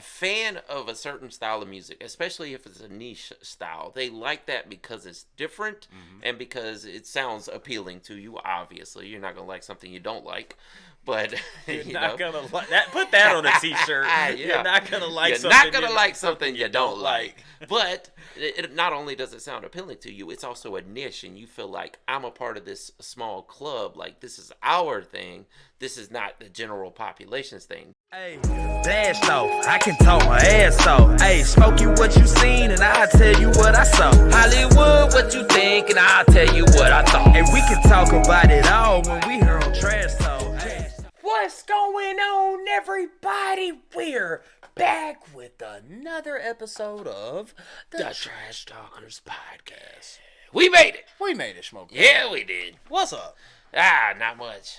fan of a certain style of music, especially if it's a niche style. They like that because it's different and because it sounds appealing to you. Obviously, you're not gonna like something you don't like, but you're not gonna like that. Put that on a t-shirt. Yeah. You're not gonna like. You're something not gonna like something you don't like. But it not only does it sound appealing to you, it's also a niche, and you feel like I'm a part of this small club. Like this is our thing. This is not the general population's thing. Hey, blast off, I can talk my ass off. Hey, Smokey, what you seen, and I'll tell you what I saw. Hollywood, what you think, and I'll tell you what I thought. And we can talk about it all when we here on Trash Talk. Hey. What's going on, everybody? We're back with another episode of the Trash Talkers Podcast. We made it. We made it, Smokey. Yeah, we did. What's up? Not much.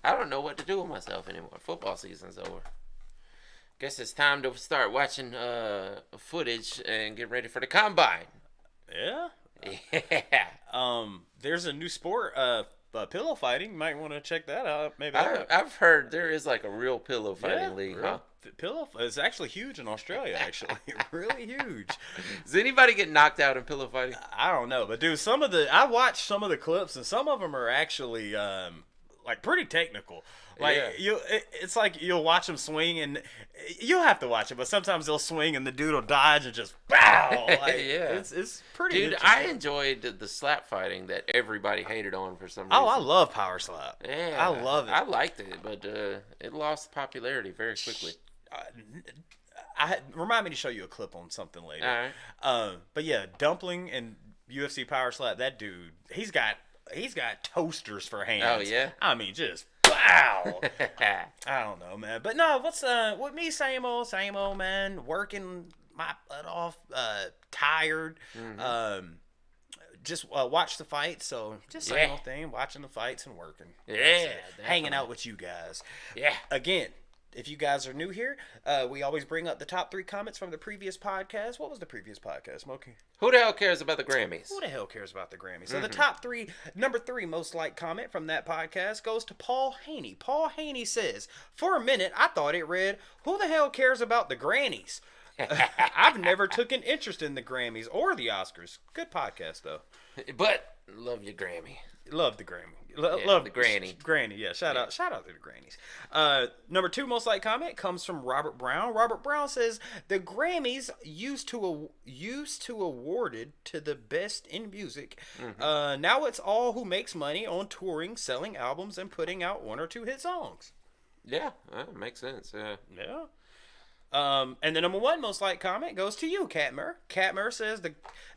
I don't know what to do with myself anymore. Football season's over. Guess it's time to start watching footage and get ready for the combine. Yeah. Yeah. There's a new sport, pillow fighting. You might want to check that out. Maybe. I've heard there is like a real pillow fighting league. Huh? Pillow. It's actually huge in Australia. Actually, really huge. Does anybody get knocked out in pillow fighting? I don't know, but dude, I watched some of the clips, and some of them are actually like pretty technical. Like it's like you'll watch them swing, and you'll have to watch it. But sometimes they'll swing, and the dude will dodge and just bow. Like, yeah, it's pretty. Dude, I enjoyed the slap fighting that everybody hated on for some reason. Oh, I love power slap. Yeah, I love it. I liked it, but it lost popularity very quickly. Remind me to show you a clip on something later. All right. But yeah, Dumpling and UFC power slap. That dude, he's got toasters for hands. Oh yeah. I mean, just wow. I don't know, man. But no, what's with me? Same old, man. Working my butt off. Tired. Mm-hmm. Just watch the fights. So just same old thing. Watching the fights and working. Yeah. Hanging out with you guys. Yeah. Again. If you guys are new here, we always bring up the top 3 comments from the previous podcast. What was the previous podcast, Smokey? Who the hell cares about the Grammys? Who the hell cares about the Grammys? So the top 3, number 3 most liked comment from that podcast goes to Paul Haney. Paul Haney says, for a minute, I thought it read, who the hell cares about the Grannies? I've never took an interest in the Grammys or the Oscars. Good podcast, though. But love your Grammy. Love the Grammy. Love the Granny. Granny, yeah. Shout out to the Grannies. Number 2 most liked comment comes from Robert Brown. Robert Brown says the Grammys used to awarded to the best in music. Now it's all who makes money on touring, selling albums, and putting out 1 or 2 hit songs. Yeah, that makes sense. Yeah. And the number 1 most liked comment goes to you, Catmer. Catmer says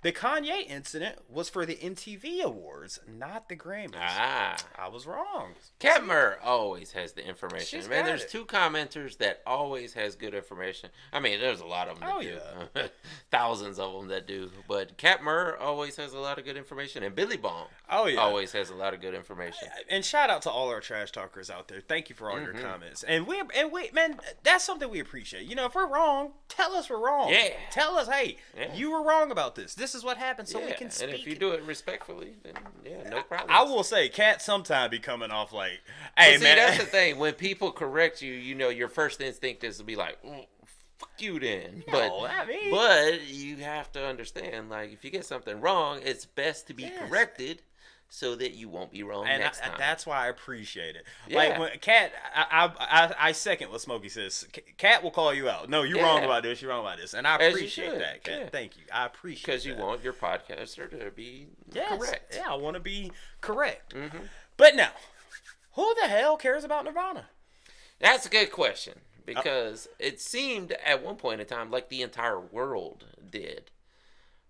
the Kanye incident was for the MTV Awards, not the Grammys. I was wrong. Catmer always has the information. She's Man, got there's it. 2 commenters that always has good information. I mean, there's a lot of them that do. Yeah. Thousands of them that do. But Catmer always has a lot of good information. And Billy Bong always has a lot of good information. And shout out to all our trash talkers out there. Thank you for all your comments. And we man, that's something we appreciate. You know, if we're wrong, tell us we're wrong. Yeah. Tell us, hey, you were wrong about this. This is what happened, so we can speak. And if you do it respectfully, then no problem. I will say, Cat sometime be coming off like, hey, see, man. that's the thing. When people correct you, you know, your first instinct is to be like, fuck you then. But you have to understand, like, if you get something wrong, it's best to be corrected so that you won't be wrong next time. That's why I appreciate it. Yeah. Like, when Cat, I second what Smokey says. Cat will call you out. No, you're wrong about this. You're wrong about this. And I appreciate that, Cat. Yeah. Thank you. I appreciate that. Because you want your podcaster to be correct. Yeah, I want to be correct. But now, who the hell cares about Nirvana? That's a good question. Because it seemed at one point in time like the entire world did.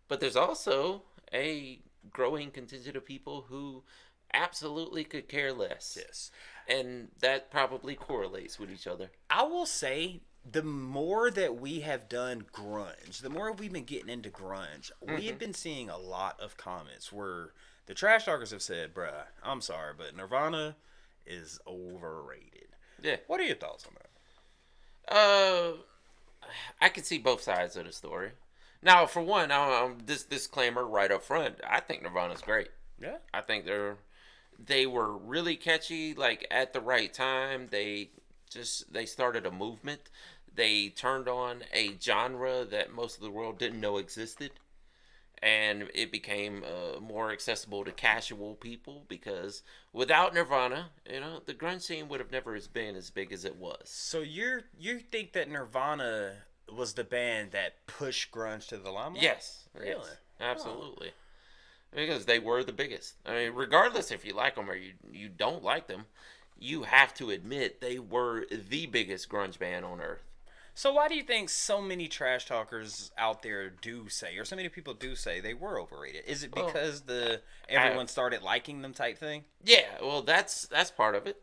But there's also a growing contingent of people who absolutely could care less. Yes. And that probably correlates with each other. I will say, the more that we have done grunge, the more we've been getting into grunge, we have been seeing a lot of comments where the trash talkers have said, bruh, I'm sorry, but Nirvana is overrated. Yeah. What are your thoughts on that? I can see both sides of the story. Now, for one, this disclaimer right up front, I think Nirvana's great. Yeah. I think they were really catchy, like, at the right time. They they started a movement. They turned on a genre that most of the world didn't know existed, and it became more accessible to casual people because without Nirvana, the grunge scene would have never been as big as it was. So you think that Nirvana was the band that pushed grunge to the limelight? Yes, Really? yes, absolutely. Because they were the biggest. I mean, regardless if you like them or you don't like them, you have to admit they were the biggest grunge band on earth. So why do you think so many trash talkers out there do say, or so many people do say, they were overrated? Is it because everyone started liking them type thing? Yeah, well, that's part of it.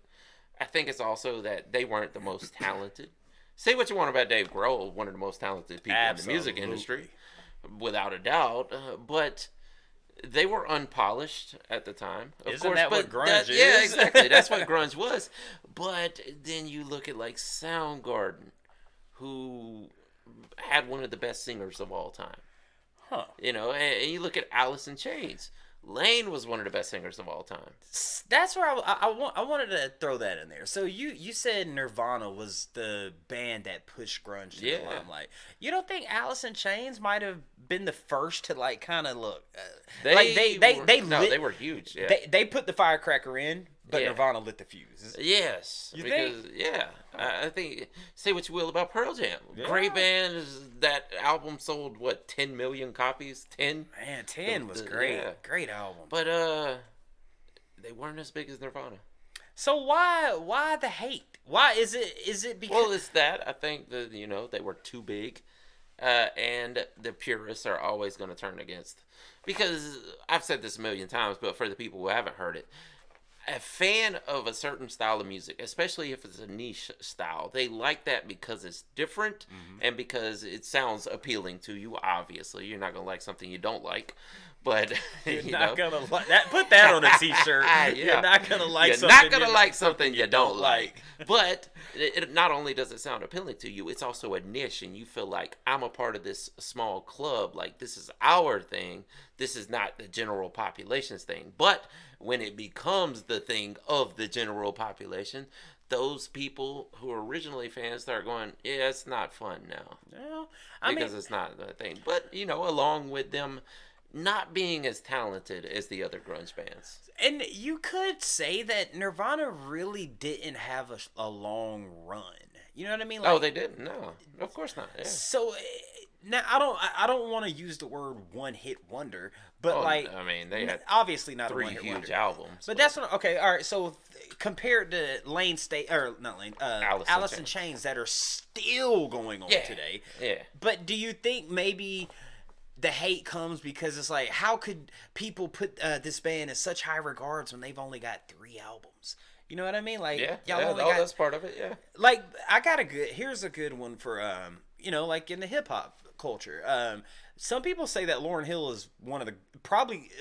I think it's also that they weren't the most talented. Say what you want about Dave Grohl, one of the most talented people in the music industry, without a doubt. But they were unpolished at the time. Isn't that what grunge is? Yeah, exactly. That's what grunge was. But then you look at like Soundgarden, who had one of the best singers of all time. Huh. And you look at Alice in Chains. Lane was one of the best singers of all time. That's where I wanted to throw that in there. So you said Nirvana was the band that pushed grunge to the limelight. You don't think Alice in Chains might have been the first to like kind of look? They were huge. Yeah. They put the firecracker in, but Nirvana lit the fuse. Yes, think? Yeah, I think. Say what you will about Pearl Jam. Yeah. Great band. That album sold 10 million copies? 10. Man, 10 was great. Yeah. Great album. But they weren't as big as Nirvana. So why the hate? Why is it because? Well, it's that I think that they were too big, and the purists are always going to turn against. Because I've said this a million times, but for the people who haven't heard it. A fan of a certain style of music, especially if it's a niche style, they like that because it's different and because it sounds appealing to you. Obviously, you're not gonna like something you don't like, but you're not gonna like that. Put that on a T-shirt. Yeah. You're not gonna like. You're not gonna like something you don't like. But it not only does it sound appealing to you, it's also a niche, and you feel like I'm a part of this small club. Like this is our thing. This is not the general population's thing. But when it becomes the thing of the general population, those people who are originally fans start going, yeah, it's not fun now. Well, because it's not the thing. But, along with them not being as talented as the other grunge bands. And you could say that Nirvana really didn't have a long run. You know what I mean? Like, they didn't. No, of course not. Yeah. So now I don't want to use the word one hit wonder, but they had obviously not 3 a one-hit huge wonder. albums. But that's what. Okay, all right. So compared to Alice in Chains that are still going on today. Yeah. But do you think maybe the hate comes because it's like, how could people put this band in such high regards when they've only got 3 albums? You know what I mean? Like, that's part of it. Yeah. Like, here's a good one for like in the hip hop culture. Some people say that Lauryn Hill is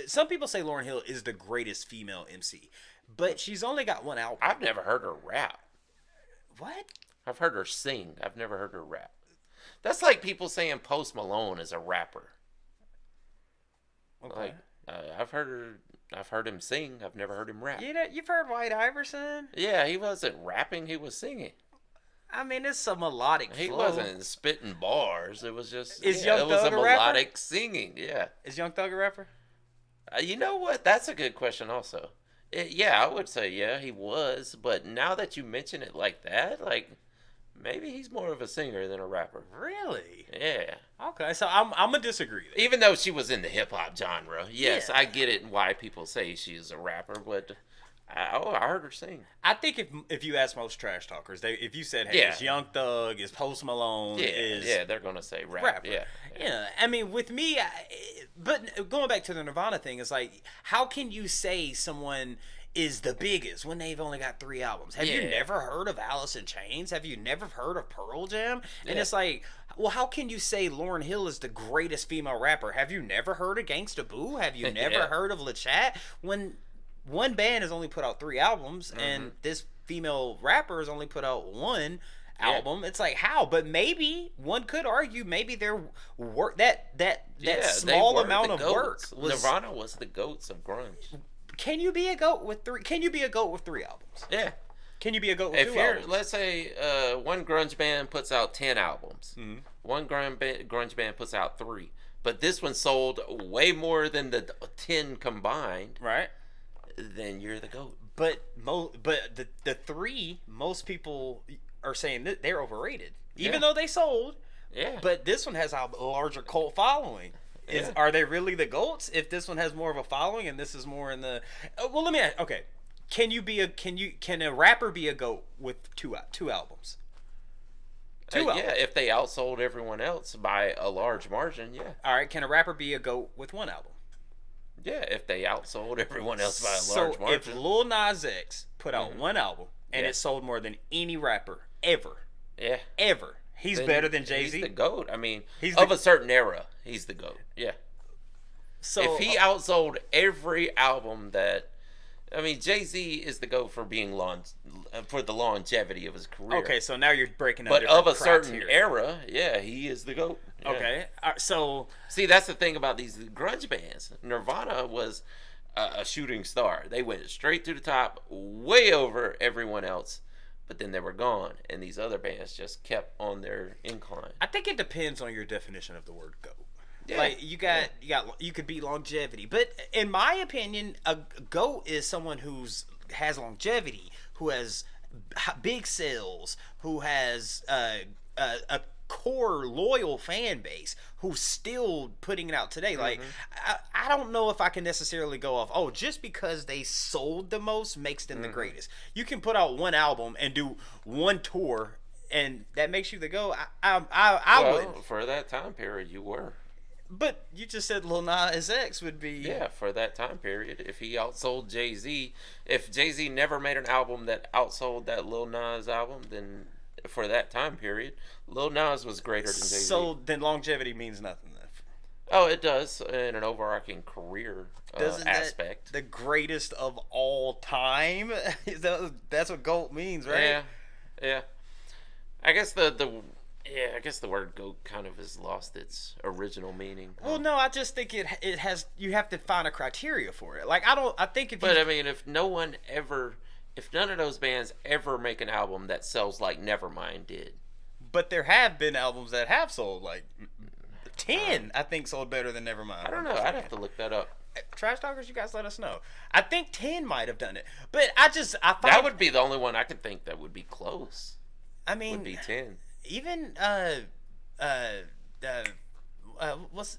some people say Lauryn Hill is the greatest female MC, but she's only got 1 album. I've never heard her rap. What? I've heard her sing. I've never heard her rap. That's like people saying Post Malone is a rapper. Okay. Like, I've heard him sing. I've never heard him rap. You've heard White Iverson? Yeah, he wasn't rapping. He was singing. I mean, it's a melodic flow. He wasn't spitting bars. It was just Young Thug it was a melodic rapper? Singing. Yeah. Is Young Thug a rapper? You know what? That's a good question. Also, I would say he was. But now that you mention it like that, maybe he's more of a singer than a rapper. Really? Yeah. Okay, so I'm gonna disagree there. Even though she was in the hip hop genre, yes, I get it and why people say she's a rapper, but I heard her sing. I think if you ask most trash talkers, if you said, "Hey, it's Young Thug, is Post Malone, they're gonna say rapper. Yeah. I mean, with me, but going back to the Nirvana thing, it's like, how can you say someone is the biggest when they've only got 3 albums? Have you never heard of Alice in Chains? Have you never heard of Pearl Jam? And it's like, well, how can you say Lauryn Hill is the greatest female rapper? Have you never heard of Gangsta Boo? Have you never heard of LaChat? When one band has only put out 3 albums and this female rapper has only put out 1 album, it's like, how? But maybe one could argue maybe their work that small amount of work was, Nirvana was the goats of grunge. Can you be a goat with 3? Can you be a goat with 3 albums? Yeah. Can you be a GOAT with If 2 you're, albums? let's say, one grunge band puts out 10 albums, Mhm. one grunge band puts out 3, but this one sold way more than the 10 combined, Right. then you're the GOAT. But the 3, most people are saying that they're overrated, even though they sold. Yeah. But this one has a larger cult following. Are they really the GOATs if this one has more of a following and this is more in the? Well, let me ask. Okay, can a rapper be a GOAT with two albums? Two albums. Yeah, if they outsold everyone else by a large margin, yeah. All right, can a rapper be a GOAT with 1 album? Yeah, if they outsold everyone else by a large So margin. if Lil Nas X put out 1 album and it sold more than any rapper ever, he's then better than Jay-Z. He's the GOAT. I mean, He's of a certain era, he's the GOAT. Yeah. So if he outsold every album that, I mean, Jay-Z is the GOAT for being for the longevity of his career. okay, so now you're breaking down. But of a different certain criteria. era, yeah, he is the GOAT. Yeah. Okay, so See, that's the thing about these grunge bands. Nirvana was a shooting star. They went straight to the top, way over everyone else. But then they were gone, and these other bands just kept on their incline. I think it depends on your definition of the word GOAT. Yeah. Like you could be longevity, but in my opinion, a GOAT is someone has longevity, who has big sales, who has a core loyal fan base, who's still putting it out today. Like I don't know if I can necessarily go off, just because they sold the most makes them the greatest. You can put out 1 album and do 1 tour, and that makes you the GOAT. I would. For that time period, you were. But you just said Lil Nas X would be. Yeah, for that time period, if he outsold Jay-Z, if Jay-Z never made an album that outsold that Lil Nas album, then for that time period, Lil Nas was greater than Jay-Z. So then longevity means nothing then. Oh, it does in an overarching career aspect. The greatest of all time. That's what GOAT means, right? Yeah. I guess I guess the word GOAT kind of has lost its original meaning. Well, no, I just think it has. You have to find a criteria for it. Like I think if. But I mean, if none of those bands ever make an album that sells like Nevermind did. But there have been albums that have sold like 10. I think sold better than Nevermind. I don't know. I'd have to look that up. Trash talkers, you guys let us know. I think 10 might have done it, but I find that would be the only one I could think that would be close. I mean, would be 10. Even what's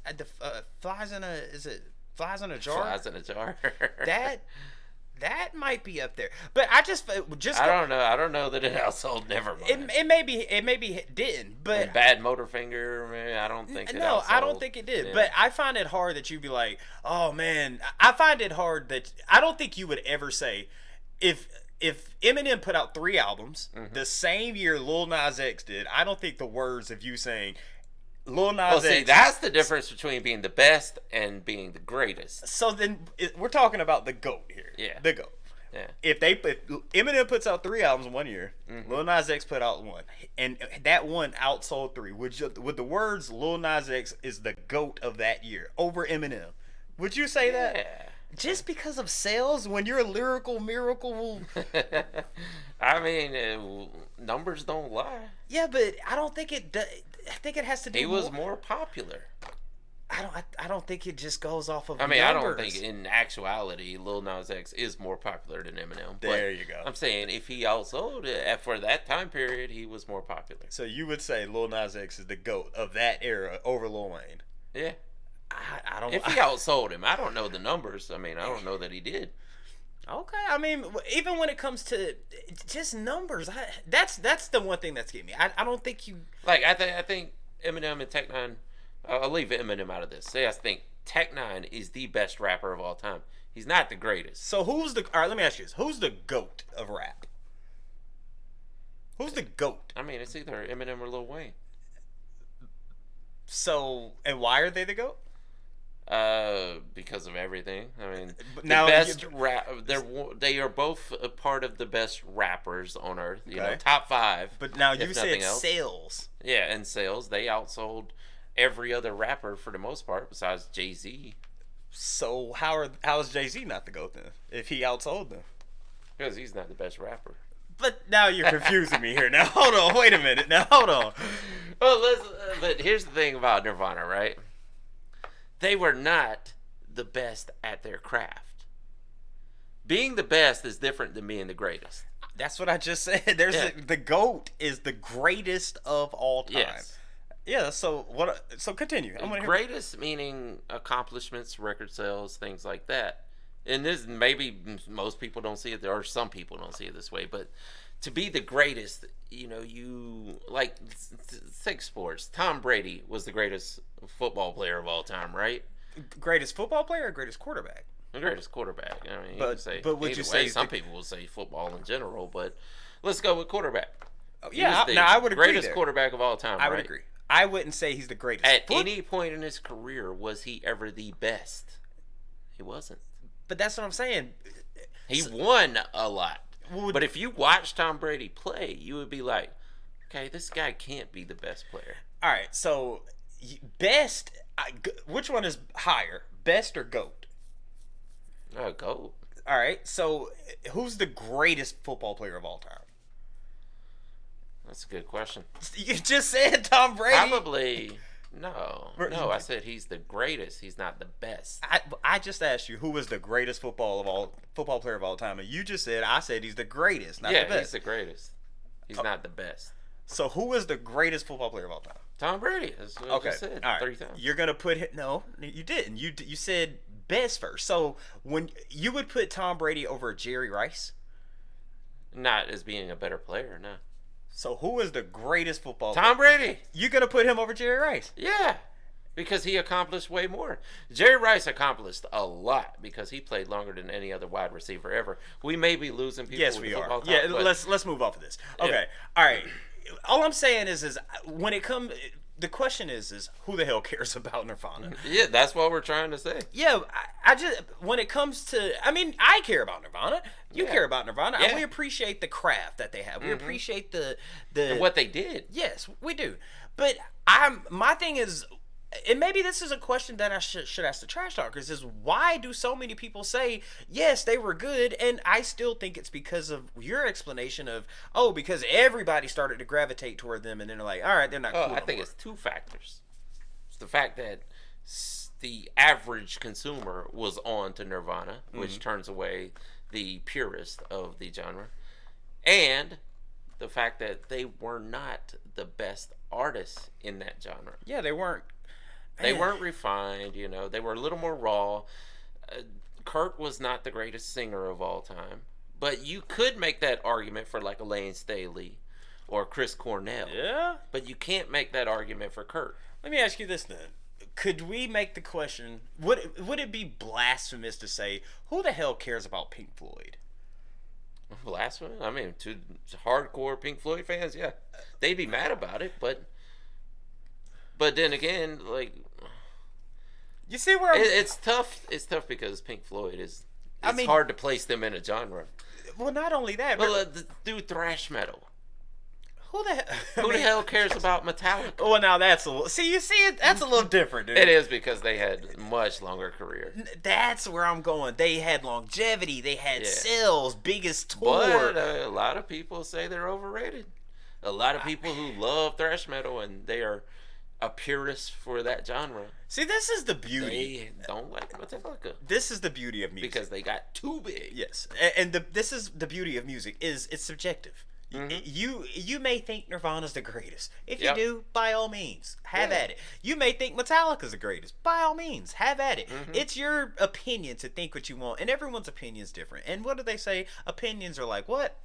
flies in a flies in a jar? Flies in a jar. that might be up there, but I don't know. I don't know that it outsold Nevermind. It maybe it didn't, but and Bad Motorfinger, man, I don't think. I don't think it did. Yeah. But I find it hard that you'd be like, oh man, I find it hard that I don't think you would ever say if Eminem put out 3 albums the same year Lil Nas X did. I don't think the words of you saying Lil Nas X. See, that's the difference between being the best and being the greatest. So then we're talking about the GOAT here. Yeah. The GOAT. Yeah. If Eminem puts out 3 albums in 1 year, Lil Nas X put out 1, and that one outsold 3, would the words Lil Nas X is the GOAT of that year over Eminem? Would you say that? Just because of sales, when you're a lyrical miracle. I mean, numbers don't lie. Yeah, but I don't think it. I think it has to do. He was more popular. I don't think it just goes off of. I mean, numbers. I don't think in actuality Lil Nas X is more popular than Eminem. There you go. I'm saying if he outsold it for that time period, he was more popular. So you would say Lil Nas X is the GOAT of that era over Lil Wayne? Yeah. I don't. If he outsold him, I don't know the numbers. I mean, I don't know that he did. Okay, I mean, even when it comes to just numbers, that's the one thing that's getting me. I don't think you like. I think Eminem and Tech Nine. I'll leave Eminem out of this. I think Tech Nine is the best rapper of all time. He's not the greatest. So all right, let me ask you this: who's the GOAT of rap? Who's the GOAT? I mean, it's either Eminem or Lil Wayne. So, and why are they the GOAT? Because of everything. I mean, now, the best they are both a part of the best rappers on earth. You know, top 5. But now you said sales. Yeah, and sales. They outsold every other rapper for the most part, besides Jay-Z. So how is Jay-Z not the GOAT then? If he outsold them, because he's not the best rapper. But now you're confusing me here. Now hold on, wait a minute. Now hold on. Well, but here's the thing about Nirvana, right? They were not the best at their craft. Being the best is different than being the greatest. That's what I just said. The GOAT is the greatest of all time. Yes. Yeah. So what? So continue. I'm gonna greatest meaning accomplishments, record sales, things like that. And this maybe most people don't see it, or some people don't see it this way, but to be the greatest, you like take sports. Tom Brady was the greatest football player of all time, right? Greatest football player or greatest quarterback? The greatest quarterback. I mean, but would you say some people will say football in general, but let's go with quarterback. Oh, yeah, I would agree. Greatest quarterback of all time. I would agree. I wouldn't say he's the greatest. At any point in his career, was he ever the best? He wasn't. But that's what I'm saying. He won a lot. But if you watch Tom Brady play, you would be like, okay, this guy can't be the best player. All right, so best, which one is higher, best or GOAT? GOAT. All right, so who's the greatest football player of all time? That's a good question. You just said Tom Brady. Probably. No, I said he's the greatest. He's not the best. I just asked you who was the greatest football player of all time, and you just said I said he's the greatest, not the best. Yeah, he's the greatest. He's not the best. So who is the greatest football player of all time? Tom Brady. That's what I just said. All right. 3 times. You're gonna put him? No, you didn't. You said best first. So when you would put Tom Brady over Jerry Rice? Not as being a better player, no. So who is the greatest football player? Tom Brady. You gonna put him over Jerry Rice? Yeah, because he accomplished way more. Jerry Rice accomplished a lot because he played longer than any other wide receiver ever. We may be losing people. Yes, we are. Yeah, let's move off of this. Okay, yeah. All right. All I'm saying is when it comes, the question is who the hell cares about Nirvana? Yeah, that's what we're trying to say. Yeah, I just when it comes to, I mean, I care about Nirvana. You care about Nirvana. Yeah. We appreciate the craft that they have. We appreciate the and what they did. Yes, we do. But my thing is, and maybe this is a question that I should ask the trash talkers, is why do so many people say yes they were good, and I still think it's because of your explanation of because everybody started to gravitate toward them, and then they're like, all right, they're not cool. I think it's 2 factors. It's the fact that the average consumer was on to Nirvana, which turns away the purist of the genre, and the fact that they were not the best artists in that genre. Yeah, they weren't. They weren't refined, They were a little more raw. Kurt was not the greatest singer of all time, but you could make that argument for like Elaine Staley or Chris Cornell. Yeah. But you can't make that argument for Kurt. Let me ask you this then. Could we make the question, would it be blasphemous to say, who the hell cares about Pink Floyd? Blasphemous? I mean, to hardcore Pink Floyd fans, yeah. They'd be mad about it, but then again, like, you see where it's tough. It's tough because Pink Floyd is. Hard to place them in a genre. Well, not only that, but do thrash metal. Who the hell cares about Metallica? Well, now that's a little. See, that's a little different, dude. It is because they had much longer career. That's where I'm going. They had longevity. They had sales, biggest tour. But a lot of people say they're overrated. A lot of people who love thrash metal and they are a purist for that genre. See, this is the beauty. They don't like Metallica. This is the beauty of music because they got too big. Yes, and this is the beauty of music. It's subjective. You may think Nirvana's the greatest. If you do, by all means, have at it. You may think Metallica's the greatest. By all means, have at it. It's your opinion to think what you want, and everyone's opinion is different. And what do they say? Opinions are like what?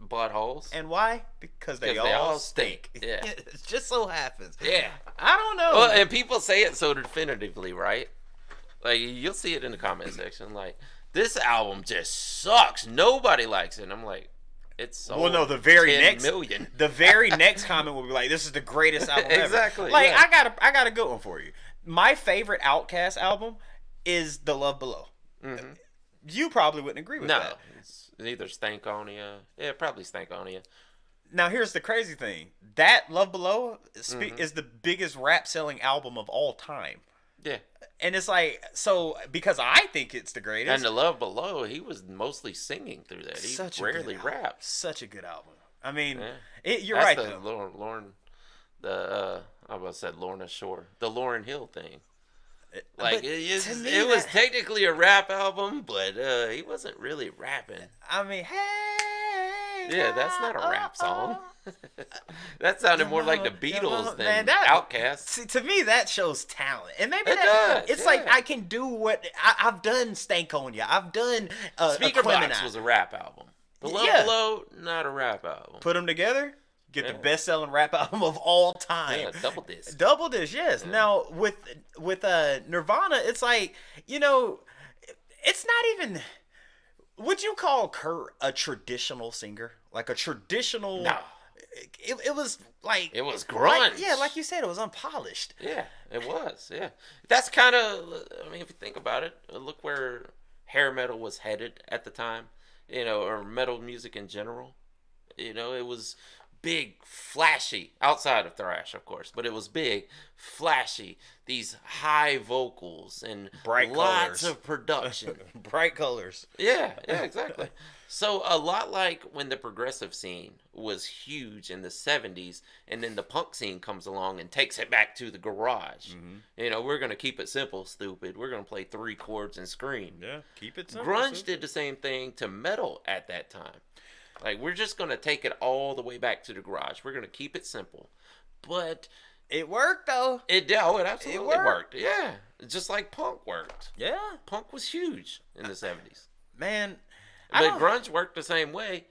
Buttholes. And why? Because they all stink. Yeah. It just so happens. Yeah. I don't know. Well, and people say it so definitively, right? Like, you'll see it in the comment section. Like, this album just sucks. Nobody likes it. And I'm like, it's so. Well, no, the very 10 next million. The very next comment will be like, "This is the greatest album ever." Exactly. Like, yeah. I got a good one for you. My favorite Outkast album is "The Love Below." You probably wouldn't agree with that. No, it's either Stankonia. Yeah, probably Stankonia. Now, here's the crazy thing: that "Love Below" is the biggest rap selling album of all time. Yeah. And it's like, so because I think it's the greatest. And The Love Below, he was mostly singing through that. He rarely rapped. Such a good album. I mean, yeah. you're That's right the though. I almost said Lorna Shore, the Lauryn Hill thing. But Like to me, it was technically a rap album, but he wasn't really rapping. I mean, hey. Yeah, that's not a rap song. That sounded more like the Beatles than Outkast. See, to me, that shows talent, and maybe It does, it's yeah. like I can do what I've done. Stank on ya. I've done. Speaker Box was a rap album. The Love Below, not a rap album. Put them together, get the best-selling rap album of all time. Yeah, double disc. Double disc, yes. Yeah. Now with Nirvana, it's like, you know, it's not even. Would you call Kurt a traditional singer? Like a traditional? No. It was like it was grunge. Like you said, it was unpolished. Yeah, it was. Yeah, that's kind of. I mean, if you think about it, look where hair metal was headed at the time. You know, or metal music in general. You know, it was big, flashy, outside of thrash, of course, but it was big, flashy, these high vocals and bright lots colors. Of production. Bright colors. Yeah, exactly. So a lot like when the progressive scene was huge in the 70s, and then the punk scene comes along and takes it back to the garage. Mm-hmm. You know, we're going to keep it simple, stupid. We're going to play 3 chords and scream. Yeah, keep it simple. Grunge did the same thing to metal at that time. Like, we're just going to take it all the way back to the garage. We're going to keep it simple. But it worked, though. It absolutely worked. Yeah. Just like punk worked. Yeah. Punk was huge in the 70s. Man. But grunge worked the same way.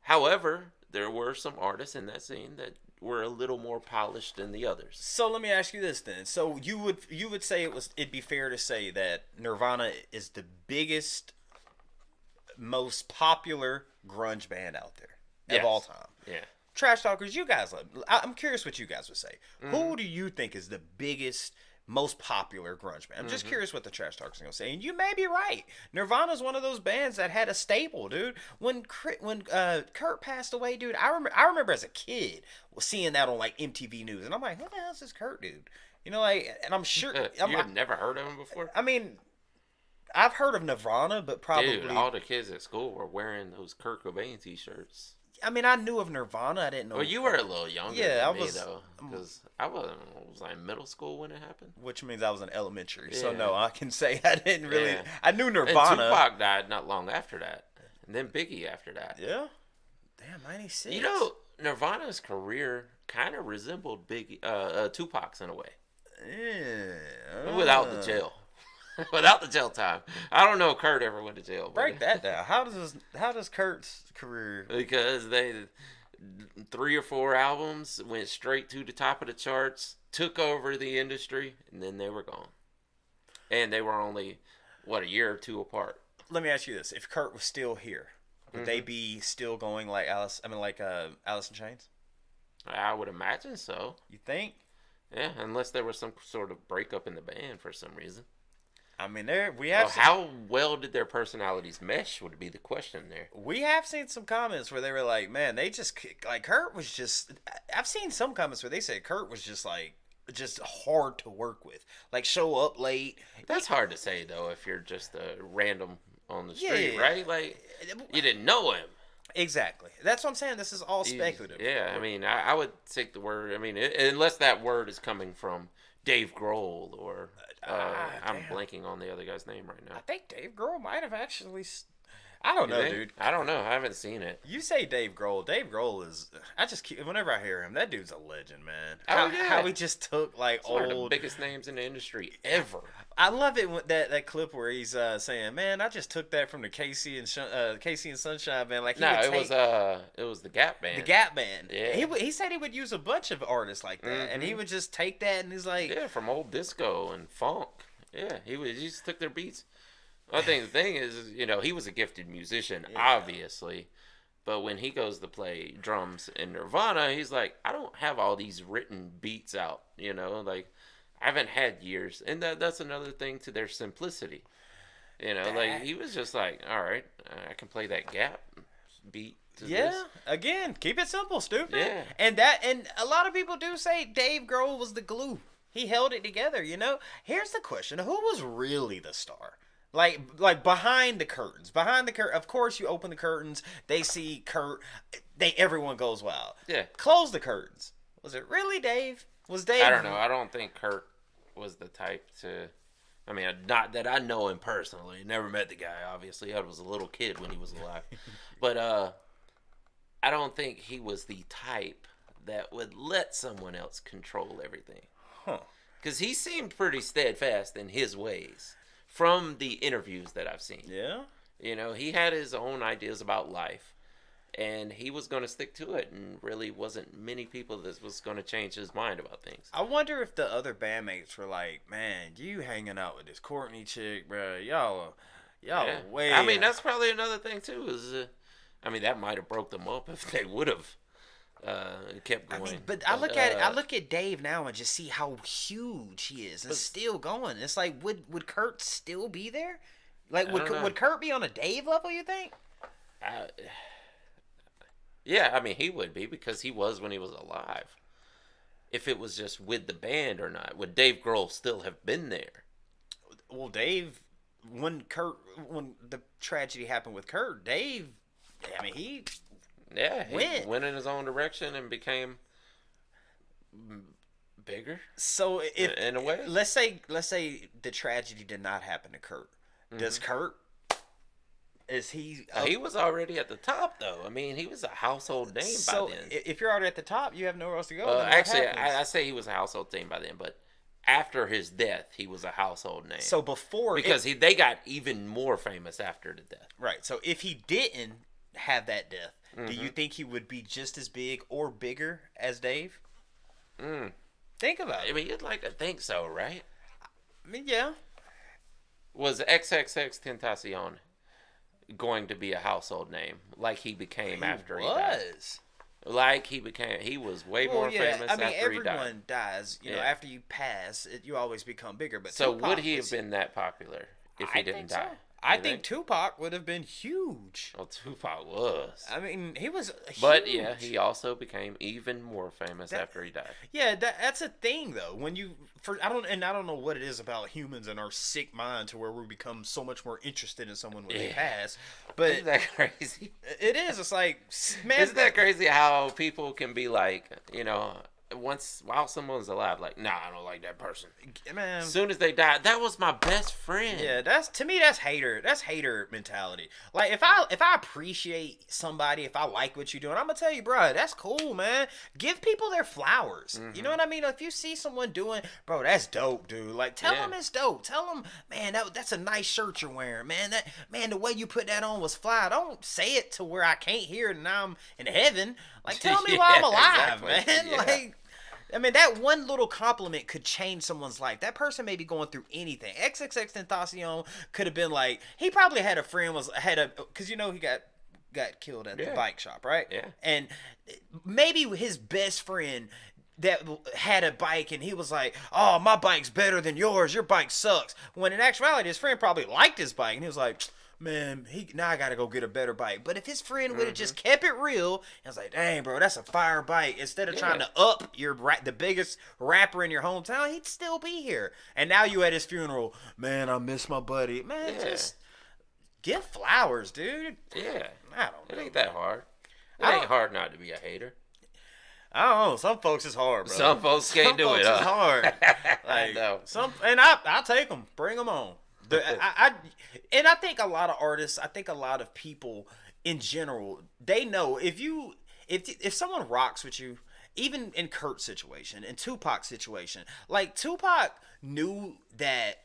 However, there were some artists in that scene that were a little more polished than the others. So let me ask you this then. So you would say it'd be fair to say that Nirvana is the biggest, most popular grunge band out there of all time. Yeah. Trash Talkers, you guys, I'm curious what you guys would say. Mm-hmm. Who do you think is the biggest, most popular grunge band? I'm just curious what the Trash Talkers are going to say. And you may be right. Nirvana's one of those bands that had a staple, dude. When Kurt passed away, dude, I remember as a kid seeing that on like MTV News. And I'm like, who the hell is this Kurt dude? You know, like, and I'm sure. You have never heard of him before? I mean, I've heard of Nirvana, but probably. Dude, all the kids at school were wearing those Kurt Cobain t-shirts. I mean, I knew of Nirvana. I didn't know. Well, you were a little younger than me, though. Because I was in middle school when it happened. Which means I was in elementary. Yeah. So, no, I can say I didn't really. Yeah. I knew Nirvana. And Tupac died not long after that. And then Biggie after that. Yeah. Damn, 96. You know, Nirvana's career kind of resembled Tupac's in a way. Yeah. Without the jail. Without the jail time. I don't know if Kurt ever went to jail. Break that down. How does Kurt's career? Because they 3 or 4 albums went straight to the top of the charts, took over the industry, and then they were gone. And they were only a year or 2 apart. Let me ask you this: if Kurt was still here, would they be still going like Alice? I mean, like Alice in Chains? I would imagine so. You think? Yeah, unless there was some sort of breakup in the band for some reason. I mean, we have. How well did their personalities mesh? Would be the question there. We have seen some comments where they were like, "Man, they just like Kurt was just." I've seen some comments where they said Kurt was just hard to work with, like show up late. That's hard to say though if you're just a random on the street, right? Like you didn't know him. Exactly. That's what I'm saying. This is all speculative. Yeah, I mean, I would take the word. I mean, unless that word is coming from Dave Grohl or I'm blanking on the other guy's name right now. I think Dave Grohl might have actually. I don't know, dude. I don't know. I haven't seen it. You say Dave Grohl. Dave Grohl is. Whenever I hear him, that dude's a legend, man. Yeah. How he just took like one of the biggest names in the industry ever. I love it that clip where he's saying, "Man, I just took that from the Casey and Sunshine Band." Like it was the Gap Band. The Gap Band. Yeah. He said he would use a bunch of artists like that, and he would just take that and he's like, from old disco and funk. Yeah, he just took their beats. I think the thing is, he was a gifted musician, obviously. But when he goes to play drums in Nirvana, he's like, I don't have all these written beats out, like I haven't had years. And that's another thing to their simplicity. Like he was just like, all right, I can play that Gap beat. This. Again, keep it simple, stupid. Yeah. And a lot of people do say Dave Grohl was the glue. He held it together, you know? Here's the question. Who was really the star? Like behind the curtains. Behind the curtain. Of course, you open the curtains. They see Kurt. Everyone goes wild. Yeah. Close the curtains. Was it really Dave? Was Dave? I don't know. I don't think Kurt was the type to... I mean, not that I know him personally. Never met the guy, obviously. I was a little kid when he was alive. But I don't think he was the type that would let someone else control everything. Huh. Because he seemed pretty steadfast in his ways from the interviews that I've seen. Yeah? You know, he had his own ideas about life, and he was going to stick to it, and really wasn't many people that was going to change his mind about things. I wonder if the other bandmates were like, man, you hanging out with this Courtney chick, bro. Y'all way... I mean, that's probably another thing, too, is... I mean, that might have broke them up if they would have kept going. I mean, but I look at Dave now and just see how huge he is and still going. It's like, would Kurt still be there? Like, would Kurt be on a Dave level, you think? Yeah, I mean, he would be because he was when he was alive. If it was just with the band or not, would Dave Grohl still have been there? Well, Dave, when the tragedy happened with Kurt, Dave, I mean, he went in his own direction and became bigger. So if in a way, let's say the tragedy did not happen to Kurt, does Kurt? Is he? He was already at the top, though. I mean, he was a household name by then. If you're already at the top, you have nowhere else to go. Actually, I say he was a household name by then, but after his death, he was a household name. So before, because they got even more famous after the death. Right. So if he didn't have that death, do you think he would be just as big or bigger as Dave? Think about it. I mean, you'd like to think so, right? I mean, yeah. Was XXX Tentacion going to be a household name like he became after he died? Like he was way more famous after he died. I mean, everyone dies. You know, after you pass, you always become bigger. But so would he have been that popular if he didn't die? So. I think Tupac would have been huge. Well, Tupac was. I mean, he was huge. But yeah, he also became even more famous after he died. Yeah, that's a thing though. When I don't know what it is about humans and our sick mind to where we become so much more interested in someone when they pass. But isn't that crazy? It is. It's like, man, isn't that crazy how people can be like, you know, while someone's alive, like, nah, I don't like that person. Man, as soon as they die, that was my best friend. Yeah, to me that's hater mentality. Like if I appreciate somebody, if I like what you're doing, I'm gonna tell you, bro, that's cool, man. Give people their flowers. You know what I mean? If you see someone doing, bro, that's dope, dude. Like tell them it's dope. Tell them, man, that's a nice shirt you're wearing, man. The way you put that on was fly. Don't say it to where I can't hear it and I'm in heaven. Like tell me why I'm alive, man. Yeah. Like. I mean, that one little compliment could change someone's life. That person may be going through anything. XXX Tentacion could have been like, he probably had a friend because you know he got killed at the bike shop, right? Yeah. And maybe his best friend that had a bike and he was like, oh, my bike's better than yours. Your bike sucks. When in actuality, his friend probably liked his bike and he was like, man, now I gotta go get a better bike. But if his friend would have just kept it real and was like, dang, bro, that's a fire bike, instead of trying to up the biggest rapper in your hometown, he'd still be here. And now you at his funeral, man, I miss my buddy. Man, just give flowers, dude. Yeah. I don't know. It ain't that hard. It ain't hard not to be a hater. I don't know. Some folks is hard, bro. Some folks can't do it. Some folks is hard. Like, I know. I'll take them. Bring them on. And I think a lot of artists, I think a lot of people in general, they know if someone rocks with you, even in Kurt's situation, in Tupac's situation, like Tupac knew that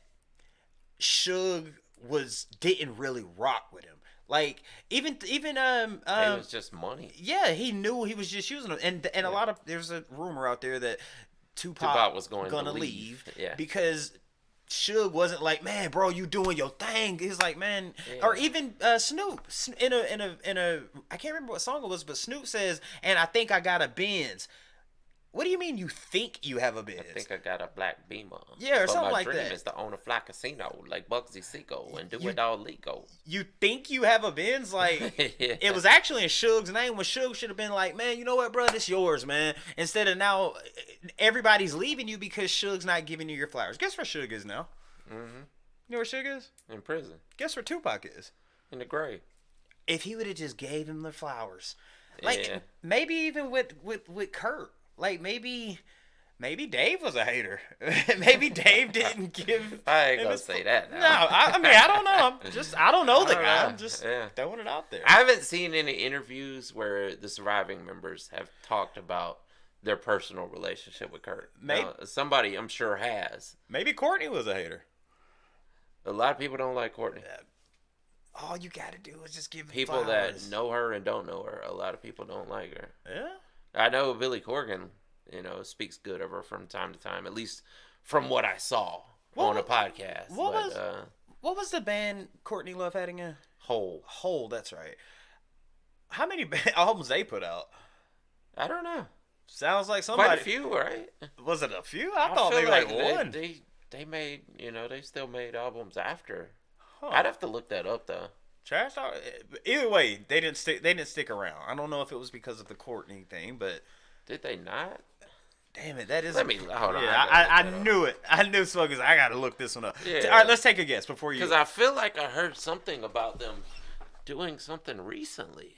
Suge didn't really rock with him. Like even it was just money. Yeah, he knew he was just using them, and a lot of there's a rumor out there that Tupac was going to leave because Suge wasn't like, man, bro, you doing your thing. He's like, man, or even Snoop in a I can't remember what song it was, but Snoop says, and I think I got a Benz. What do you mean you think you have a biz? I think I got a black Beamer. Yeah, or but something my like dream that. is to own a fly casino like Bugsy Siegel and do it all legal. You think you have a Benz? Like, Yeah. it was actually in Suge's name when Suge should have been like, man, you know what, bro? This yours, man. Instead of now, everybody's leaving you because Suge's not giving you your flowers. Guess where Suge is now? Mm-hmm. You know where Suge is? In prison. Guess where Tupac is? In the grave. If he would have just gave him the flowers. Like, Yeah. maybe even with Kurt. Like, maybe Dave was a hater. Maybe Dave didn't give. I ain't gonna say that now. No, I mean, I don't know. I don't know the guy. know. I'm just Yeah. throwing it out there. I haven't seen any interviews where the surviving members have talked about their personal relationship with Kurt. Maybe somebody I'm sure has. Maybe Courtney was a hater. A lot of people don't like Courtney. All you gotta do is just give People flowers. that know her and don't know her. A lot of people don't like her. Yeah. I know Billy Corgan, speaks good of her from time to time. At least from what I saw on a podcast. What was the band Courtney Love had again? Hole. That's right. How many albums they put out? I don't know. Sounds like somebody. Quite a few, right? Was it a few? I thought feel maybe like one. They made, they still made albums after. Huh. I'd have to look that up though. Trash Talk. Either way, they didn't stick around. I don't know if it was because of the Courtney thing, but Did they not? damn it, that is. Let me hold on. Yeah, I knew it. I knew Smokey. I gotta look this one up. Yeah. All right, let's take a guess before you. Because I feel like I heard something about them doing something recently.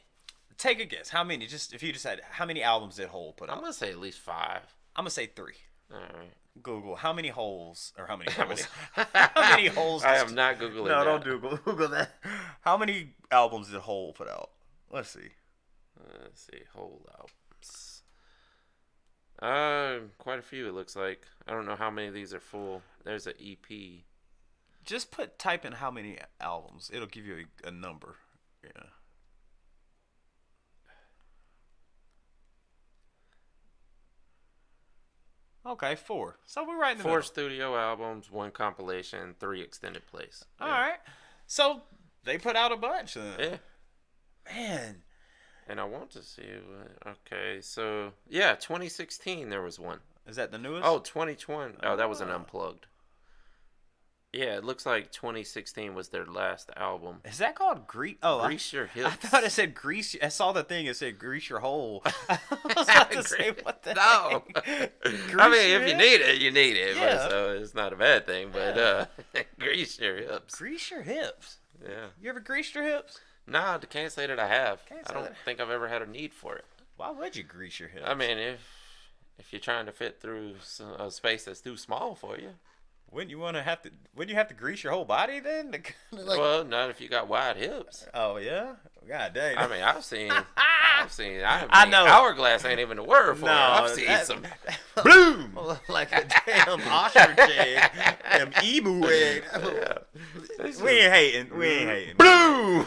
Take a guess. How many? Just if you decide, how many albums did Hole put out? I'm gonna say at least 5. I'm gonna say 3. All right. Google how many holes or how many holes? How many holes? I am not googling. No, that. don't Google that. How many albums did Hole put out? Let's see. Whole albums. Quite a few. It looks like. I don't know how many of these are full. There's an EP. Just type in how many albums. It'll give you a number. Yeah. Okay, 4. So we're right in the 4 middle. studio albums, 1 compilation, 3 extended plays. All right. So they put out a bunch then. Yeah. Man. And I want to see what. Okay, so yeah, 2016 there was one. Is that the newest? Oh, 2020. Oh, that was an unplugged. Yeah, it looks like 2016 was their last album. Is that called Grease? Oh, Grease Your Hips. I thought it said Grease. I saw the thing. It said Grease Your Hole. I was about to say, what the No. heck? I mean, if you need it, you need it. Yeah. But, so it's not a bad thing. But grease your hips. Grease your hips. Yeah. You ever greased your hips? Nah, I can't say that I have. Can't I say don't that. think I've ever had a need for it. Why would you grease your hips? I mean, if you're trying to fit through a space that's too small for you. Wouldn't you have to grease your whole body then? Well, not if you got wide hips. Oh yeah. God dang. I mean, I've seen. I know. Hourglass ain't even the word for it. I've seen some. Bloom like a damn ostrich egg, damn emu egg. Yeah. We ain't hating. Bloom.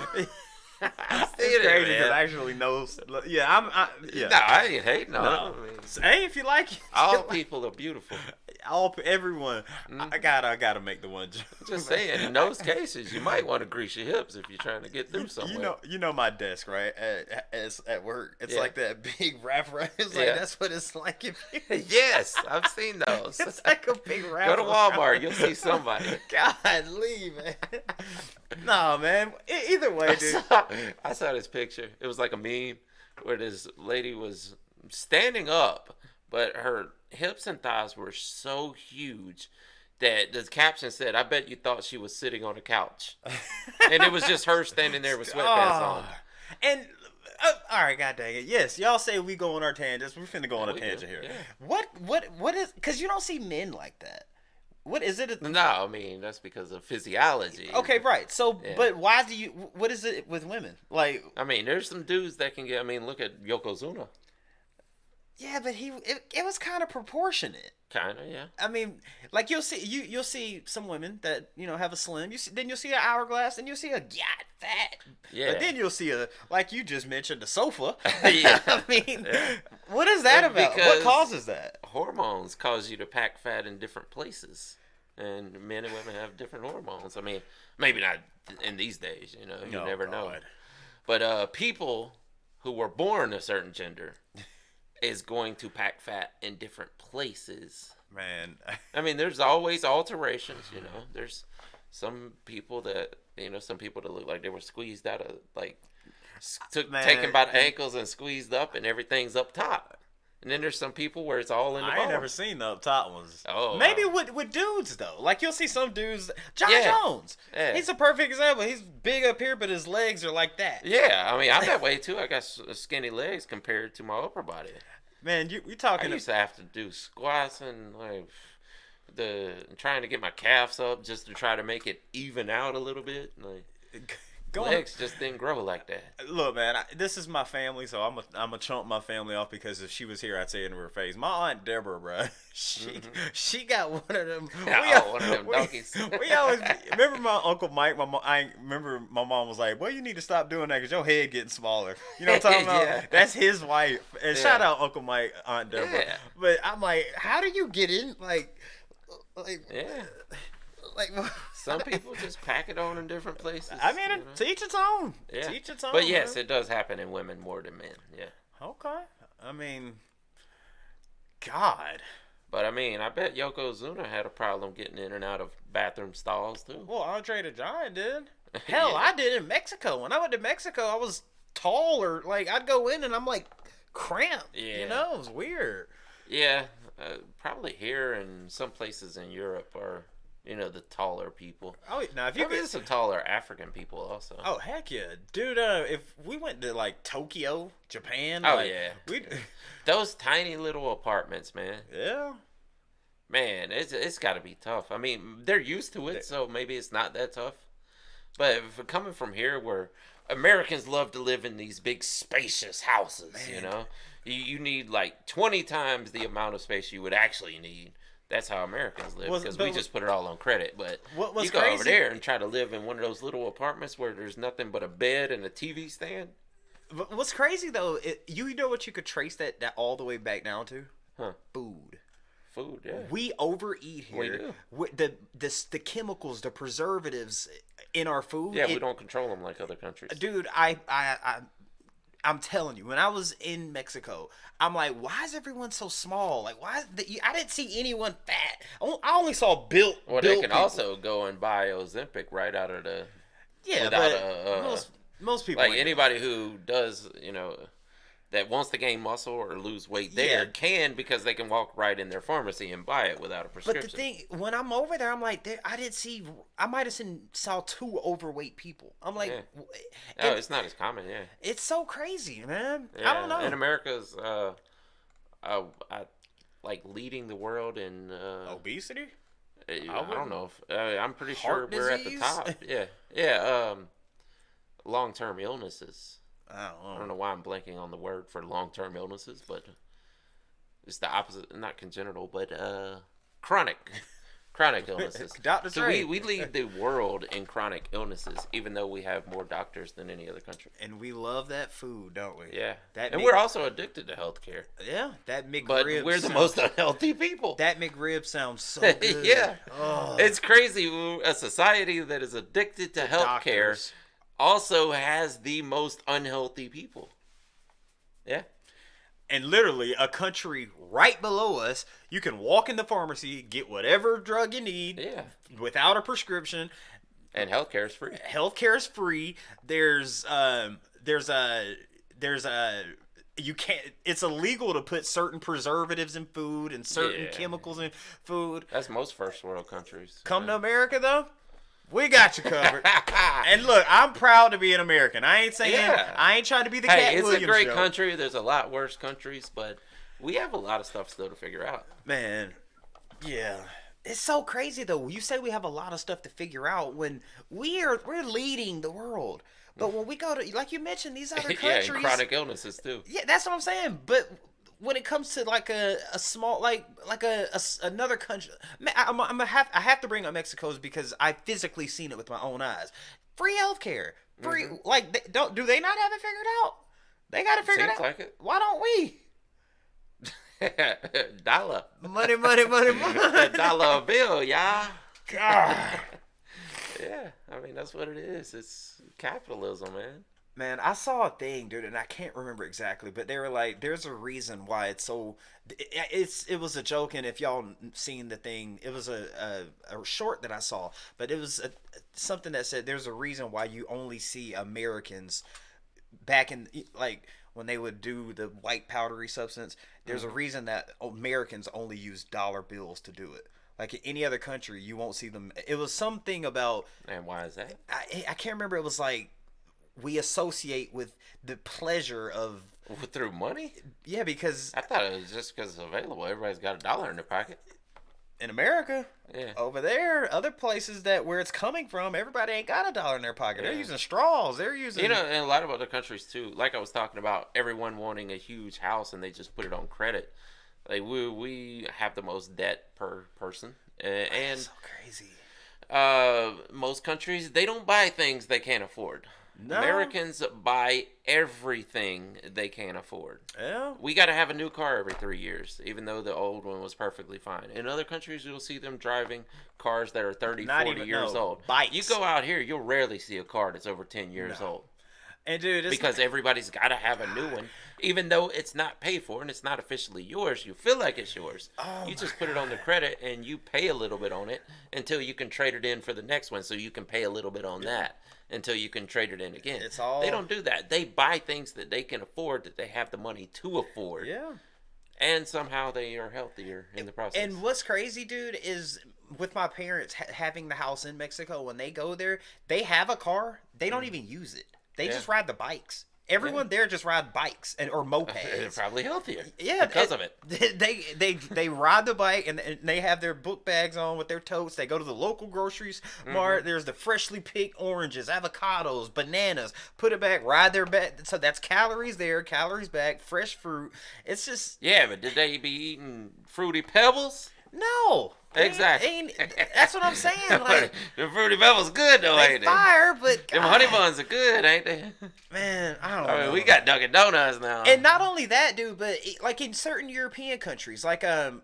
It's crazy because I actually knows. Yeah, yeah. No, I ain't hating on No. it. I mean, Hey, if you like it, all people are beautiful. everyone. I gotta make the one joke. Just saying, in those cases, you might want to grease your hips if you're trying to get through somewhere. You know my desk, right? At work, it's Yeah. like that big wrapper. It's like Yeah. that's what it's like. If you, Yes, I've seen those. it's like a big wrapper. Go to Walmart, you'll see somebody. God, leave man. No, man. Either way, dude. I saw this picture. It was like a meme where this lady was standing up, but her hips and thighs were so huge that the caption said, "I bet you thought she was sitting on a couch," and it was just her standing there with sweatpants on. And all right, god dang it. Yes, y'all say we go on our tangents. We're finna go on a We tangent do, here. yeah. What is? Because you don't see men like that. What is it? No, I mean that's because of physiology. Okay, right. So, Yeah. but why do you? What is it with women? Like, I mean, there's some dudes that can get. I mean, look at Yokozuna. yeah, but it was kind of proportionate. Kinda, yeah. I mean, like you'll see some women that have a slim. Then you'll see an hourglass, and you'll see a fat. Yeah. But then you'll see like you just mentioned, the sofa. Yeah. I mean, Yeah. what is that And about? What because- causes that? Hormones cause you to pack fat in different places, and men and women have different hormones. I mean, maybe not in these days. You never know. But people who were born a certain gender, is going to pack fat in different places. Man. I mean, there's always alterations, you know. There's some people that, some people that look like they were squeezed out of, like, taken by the ankles and squeezed up and everything's up top. And then there's some people where it's all in the bone. I ain't never seen the up top ones. Oh, maybe with dudes though. Like you'll see some dudes. John Jones. Yeah. He's a perfect example. He's big up here, but his legs are like that. Yeah, I mean I'm that way too. I got skinny legs compared to my upper body. Man, you talking? I used to have to do squats and like trying to get my calves up just to try to make it even out a little bit. Like legs just didn't grow like that. Look, man, this is my family, so I'm a chunk my family off because if she was here, I'd say it in her face. My aunt Deborah, bro, she got one of them. One of them donkeys. We always remember my Uncle Mike. I remember my mom was like, "Well, you need to stop doing that because your head getting smaller." You know what I'm talking about? Yeah. That's his wife. And shout out Uncle Mike, Aunt Deborah. Yeah. But I'm like, how do you get in? Like, yeah. Like, some people just pack it on in different places. I mean, to each its own. Yeah. To each its own. But yes, man. it does happen in women more than men. Yeah. Okay. I mean, God. But I mean, I bet Yokozuna had a problem getting in and out of bathroom stalls too. Well, Andre the Giant did. Hell, I did in Mexico. When I went to Mexico, I was taller. Like, I'd go in and I'm like cramped. Yeah. You know, it was weird. Yeah. Probably here and some places in Europe are, the taller people. Oh, now if you get some taller African people also. Oh, heck yeah. Dude, if we went to like Tokyo, Japan. Oh, like, yeah. Those tiny little apartments, man. Yeah. Man, it's got to be tough. I mean, they're used to it, so maybe it's not that tough. But if coming from here where Americans love to live in these big spacious houses, man. You need like 20 times the amount of space you would actually need. That's how Americans live because we just put it all on credit. But you go over there and try to live in one of those little apartments where there's nothing but a bed and a TV stand. But what's crazy though, you know what you could trace that all the way back down to? Huh? Food, yeah. We overeat here. We do. The chemicals, the preservatives in our food. Yeah, we don't control them like other countries. Dude, I'm telling you, when I was in Mexico, I'm like, why is everyone so small? Like, why? I didn't see anyone fat. I only saw built. Well, they can also go and buy Ozempic right out of the. Yeah, but most people. Like anybody who does, that wants to gain muscle or lose weight can because they can walk right in their pharmacy and buy it without a prescription. But the thing, when I'm over there, I'm like, I might have saw 2 overweight people. I'm like, no, it's not as common. Yeah, it's so crazy, man. Yeah. I don't know. And America's, like leading the world in obesity. I don't know if I'm pretty sure Heart we're disease? at the top. Yeah. Long-term illnesses. I don't know why I'm blanking on the word for long-term illnesses, but it's the opposite. Not congenital, but chronic illnesses. Dr. So we lead the world in chronic illnesses, even though we have more doctors than any other country. And we love that food, don't we? Yeah. We're also addicted to healthcare. Yeah, that McRib. But we're the most unhealthy people. That McRib sounds so good. Yeah. Oh. It's crazy. A society that is addicted to healthcare also has the most unhealthy people. Yeah. And literally, a country right below us, you can walk in the pharmacy, get whatever drug you need without a prescription. And healthcare is free. Healthcare is free. It's illegal to put certain preservatives in food and certain chemicals in food. That's most first world countries. Come to America, though. We got you covered. And look, I'm proud to be an American. I ain't saying I ain't trying to be the Cat Williams. It's a great country. There's a lot worse countries, but we have a lot of stuff still to figure out. Man, yeah. It's so crazy though. You say we have a lot of stuff to figure out when we're leading the world. But when we go to, like you mentioned, these other countries, and chronic illnesses too. Yeah, that's what I'm saying. But when it comes to like a small another country, I have to bring up Mexico's because I physically seen it with my own eyes. Free healthcare, free do they not have it figured out? They got it figured out. Seems like it. Why don't we? Dollar. Money. Dollar bill, yeah. God. Yeah, I mean that's what it is. It's capitalism, man. Man, I saw a thing, dude, and I can't remember exactly, but they were like, "There's a reason why it's so." It was a joke, and if y'all seen the thing, it was a short that I saw, but it was something that said there's a reason why you only see Americans back in like when they would do the white powdery substance. There's a reason that Americans only use dollar bills to do it. Like in any other country, you won't see them. It was something about. And why is that? I can't remember. It was like we associate with the pleasure of through money. Yeah, because I thought it was just because it's available. Everybody's got $1 in their pocket. In America, yeah, over there, other places that where it's coming from, everybody ain't got $1 in their pocket. Yeah. They're using straws. They're using, in a lot of other countries too. Like I was talking about, everyone wanting a huge house and they just put it on credit. Like we have the most debt per person, and that's so crazy. Most countries they don't buy things they can't afford. No. Americans buy everything they can't afford. Yeah. We got to have a new car every 3 years, even though the old one was perfectly fine. In other countries, you'll see them driving cars that are 30, 40 years old. Bikes. You go out here, you'll rarely see a car that's over 10 years old. And dude, because everybody's got to have a new one, even though it's not paid for and it's not officially yours. You feel like it's yours. Oh, you just put it on the credit and you pay a little bit on it until you can trade it in for the next one, so you can pay a little bit on that until you can trade it in again. It's all. They don't do that. They buy things that they can afford, that they have the money to afford. Yeah. And somehow they are healthier in the process. And what's crazy, dude, is with my parents having the house in Mexico, when they go there, they have a car. They don't even use it. They just ride the bikes. Everyone there just ride bikes or mopeds. They're probably healthier. Yeah, because of it. They ride the bike and they have their book bags on with their totes. They go to the local groceries mart. There's the freshly picked oranges, avocados, bananas. Put it back, ride their back. So that's calories there, calories back, fresh fruit. It's just but did they be eating Fruity Pebbles? No. Exactly. That's what I'm saying. Like, the Fruity Pebbles good though, ain't they? Fire, but them honey buns are good, ain't they? Man, I don't know. We got Dunkin' Donuts now. And not only that, dude, but like in certain European countries, like a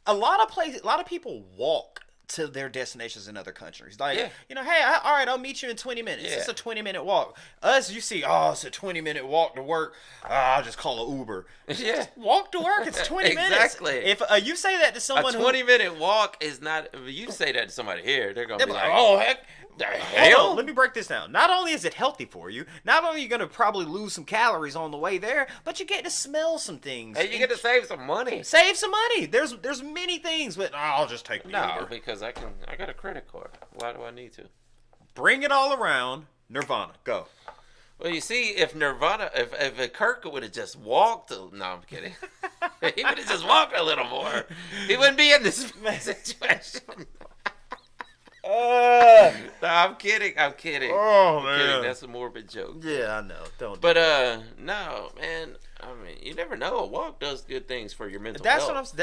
lot of people walk to their destinations in other countries. Like, you know, hey, all right, I'll meet you in 20 minutes. It's a 20-minute walk. Us, you see, it's a 20-minute walk to work. I'll just call an Uber. Just walk to work. It's 20 minutes. Exactly. If you say that to someone a 20-minute walk is not, if you say that to somebody here, they're going to be like, oh, heck. The hell? Let me break this down. Not only is it healthy for you, not only are you going to probably lose some calories on the way there, but you get to smell some things. And you get to save some money. Save some money. There's many things, but I'll just take the Uber. Because I got a credit card. Why do I need to? Bring it all around. Nirvana. Go. Well, you see, if Nirvana, if Kirk would have just walked, no, I'm kidding. He would have just walked a little more. He wouldn't be in this situation. No, I'm kidding. Oh, man. Kidding. That's a morbid joke. Yeah, I know. Don't. But no, man. I mean, you never know. A walk does good things for your mental health.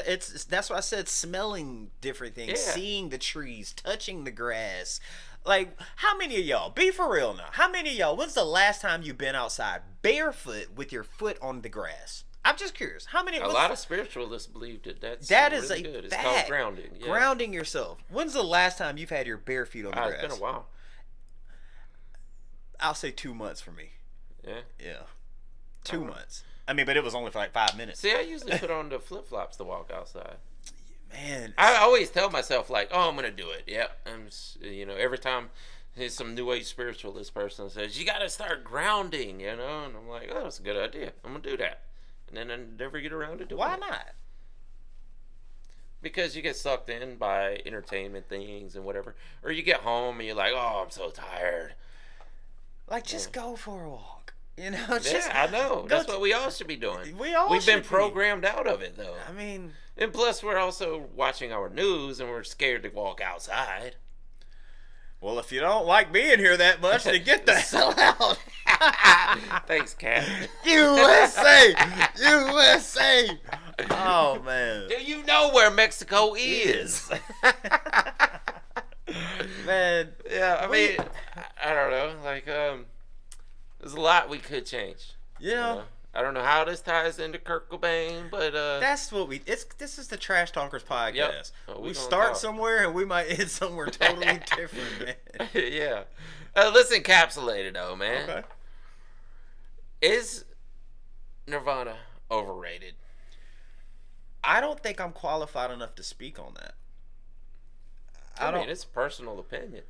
That's what I said. Smelling different things, seeing the trees, touching the grass. Like, how many of y'all? Be for real now. How many of y'all? When's the last time you've been outside barefoot with your foot on the grass? I'm just curious. How many? A lot of spiritualists believe that is really good. It's called grounding. Yeah. Grounding yourself. When's the last time you've had your bare feet on the grass? It's been a while. I'll say 2 months for me. Yeah. Yeah. 2 months. I mean, but it was only for like 5 minutes. See, I usually put on the flip flops to walk outside. Man, I always tell myself like, "Oh, I'm gonna do it." Yep. Every time some new age spiritualist person says, "You got to start grounding," and I'm like, "Oh, that's a good idea. I'm gonna do that." And then I never get around to doing it. Why not? Because you get sucked in by entertainment things and whatever. Or you get home and you're like, oh, I'm so tired. Like, just go for a walk. I know. That's what we all should be doing. We've been programmed out of it, though. I mean... And plus, we're also watching our news and we're scared to walk outside. Well, if you don't like being here that much, then get the hell out. Thanks, Cat. USA! USA! Oh, man. Do you know where Mexico is? Man. Yeah, I mean, I don't know. Like, there's a lot we could change. Yeah. I don't know how this ties into Kurt Cobain, but that's what this is the Trash Talkers podcast. Yep. We start somewhere and we might end somewhere totally different, man. Yeah. Let's encapsulate it though, man. Okay. Is Nirvana overrated? I don't think I'm qualified enough to speak on that. I mean, it's a personal opinion.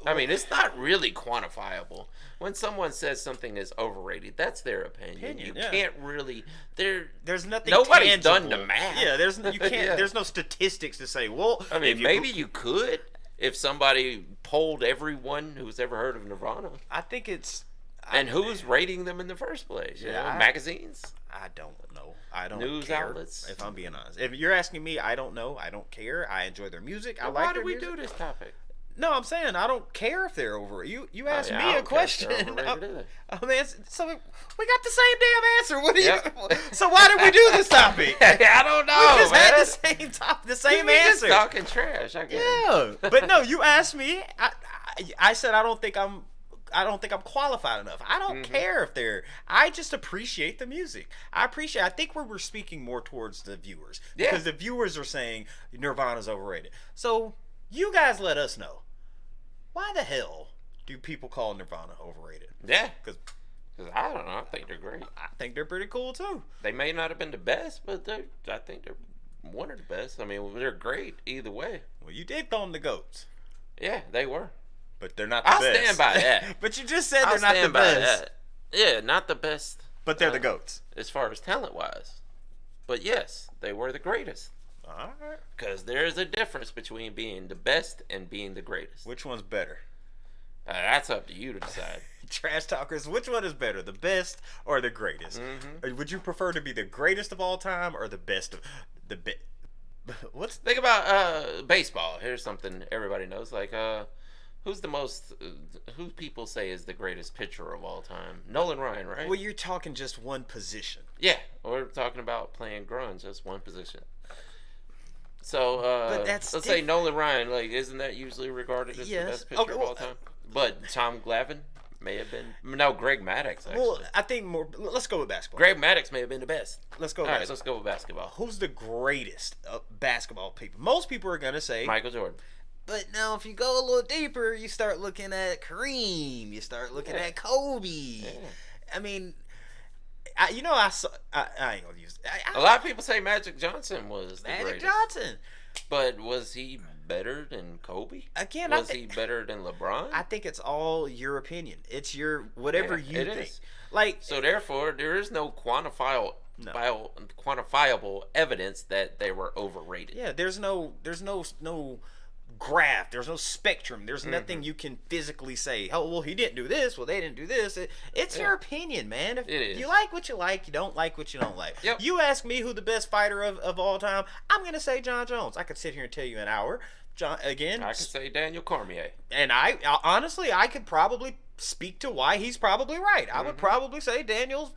I mean, it's not really quantifiable. When someone says something is overrated, that's their opinion. You can't really. There's nothing. Nobody's tangible. done the math. Yeah, you can't. There's no statistics to say. Well, I mean, maybe you could if somebody polled everyone who's ever heard of Nirvana. I think it's. And who's rating them in the first place? You know, magazines? I don't know. I don't News care, outlets? if I'm being honest. If you're asking me, I don't know. I don't care. I enjoy their music. I like why their do we music. do this topic? No, I'm saying I don't care if they're over. You asked me a question. I mean, so we got the same damn answer. What do you? So why did we do this topic? I don't know. We just had the same the same answer. Just talking trash. I guess. Yeah, but no, you asked me. I said I don't think I'm qualified enough. I don't care if they're. I just appreciate the music. I think we're speaking more towards the viewers because the viewers are saying Nirvana's overrated. So you guys let us know. Why the hell do people call Nirvana overrated? Yeah, because I don't know. I think they're great. I think they're pretty cool too. They may not have been the best, but I think they're one of the best. I mean, they're great either way. Well, you did call them the GOATs. Yeah, they were. But they're not the best. I'll stand by that. But you just said they're not the best. That. Yeah, not the best. But they're the GOATs. As far as talent-wise. But yes, they were the greatest. All right. Because there is a difference between being the best and being the greatest. Which one's better? That's up to you to decide. Trash talkers, which one is better, the best or the greatest? Would you prefer to be the greatest of all time or the best of the best? Think about baseball. Here's something everybody knows. Like, who's who people say is the greatest pitcher of all time? Nolan Ryan, right? Well, you're talking just one position. Yeah, we're talking about playing grunge, just one position. So, but that's let's say Nolan Ryan, like, isn't that usually regarded as the best pitcher of all time? But Tom Glavine may have been. No, Greg Maddux, actually. Well, I think more. Let's go with basketball. Greg Maddux may have been the best. Let's go. All right, let's go with basketball. Who's the greatest basketball people? Most people are gonna say Michael Jordan. But now, if you go a little deeper, you start looking at Kareem. You start looking at Kobe. Yeah. I mean, I ain't gonna use. A lot of people say Magic Johnson was the greatest. Magic Johnson. But was he better than Kobe? Again, was he better than LeBron? I think it's all your opinion. It's your whatever you think. Is. Like, so therefore, there is no quantifiable evidence that they were overrated. Yeah, there's no graph. There's no spectrum. There's nothing you can physically say. Oh, well, he didn't do this. Well, they didn't do this. It's your opinion, man. If you like what you like, you don't like what you don't like. Yep. You ask me who the best fighter of all time, I'm going to say John Jones. I could sit here and tell you an hour. I could say Daniel Cormier. And I honestly, I could probably speak to why he's probably right. I would probably say Daniel's...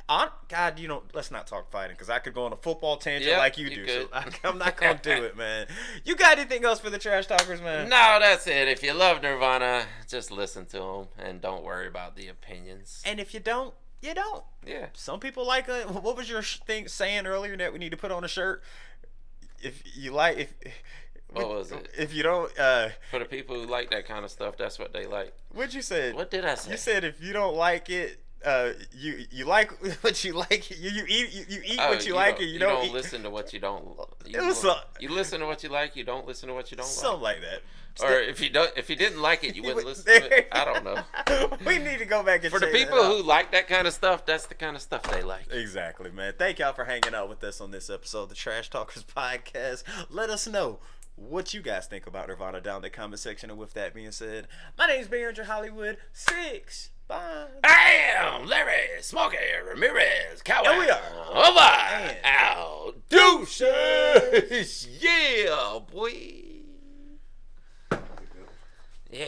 God, let's not talk fighting because I could go on a football tangent like you do. So I'm not going to do it, man. You got anything else for the Trash Talkers, man? No, that's it. If you love Nirvana, just listen to them and don't worry about the opinions. And if you don't, you don't. Yeah. Some people like what was your saying earlier that we need to put on a shirt? What was it? If you don't... for the people who like that kind of stuff, that's what they like. What'd you say? What did I say? You said if you don't like it... you like what you like. You eat what you like, and you don't listen to what you don't. You listen to what you like. You don't listen to what you don't. Something like that. Or if you didn't like it, you wouldn't listen to it. I don't know. We need to go back and for the people who like that kind of stuff. That's the kind of stuff they like. Exactly, man. Thank y'all for hanging out with us on this episode of the Trash Talkers podcast. Let us know what you guys think about Nirvana down in the comment section. And with that being said, my name's Barringer Hollywood 6. Bye. I am Larry Smokey Ramirez Cowell. Here we are. Over. Out. Deuces. Yeah, boy. Yeah.